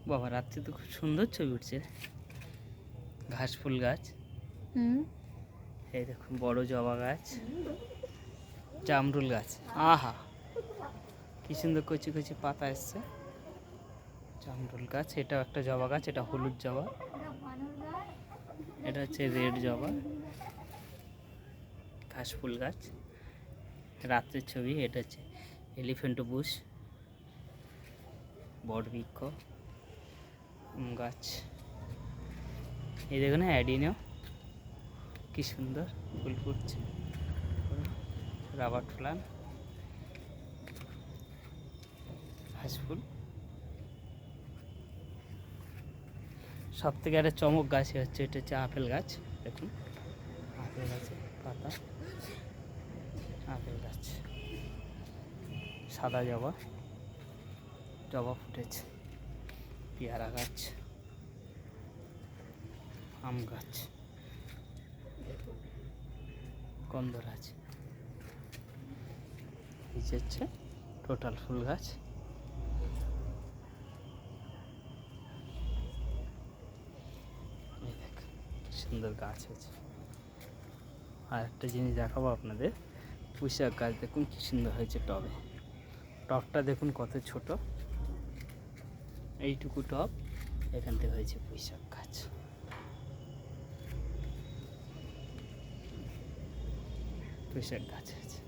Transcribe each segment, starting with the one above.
বাবা রাত্রে তো খুব সুন্দর ছবি উঠছে। ঘাস ফুল গাছ, এই দেখুন বড় জবা গাছ, জামরুল গাছ। আহা কি সুন্দর কচি কচি পাতা এসছে। জামরুল গাছ, এটাও একটা জবা গাছ, এটা হলুদ জবা, এটা হচ্ছে রেড জবা। ঘাস ফুল গাছ, রাত্রের ছবি। এটা হচ্ছে এলিফ্যান্ট বুশ, বট বৃক্ষ, গাছ। এই দেখুন অ্যাডিনো, কি সুন্দর ফুল ফুটছে। রাবার প্লান্ট, ঘাস ফুল। সব থেকে একটা চমক গাছ হচ্ছে, এটা হচ্ছে আপেল গাছ। দেখুন আপেল গাছের পাতা, আপেল গাছ। সাদা জবা, জবা ফুটেছে। পেয়ারা গাছ, আম গাছ, গন্ধরাজ। এই হচ্ছে টোটাল ফুল গাছ। এই দেখ কি সুন্দর গাছ হয়েছে। আর একটা জিনিস দেখাবো আপনাদের, পুঁইশাক গাছ দেখুন কি সুন্দর হয়েছে টবে। টবটা দেখুন কত ছোট, এইটুকু টব, এখান থেকে হয়েছে পুঁইশাক গাছ। পুঁইশাক গাছ হয়েছে।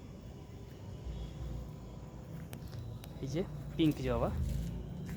এই যে পিঙ্ক জবা,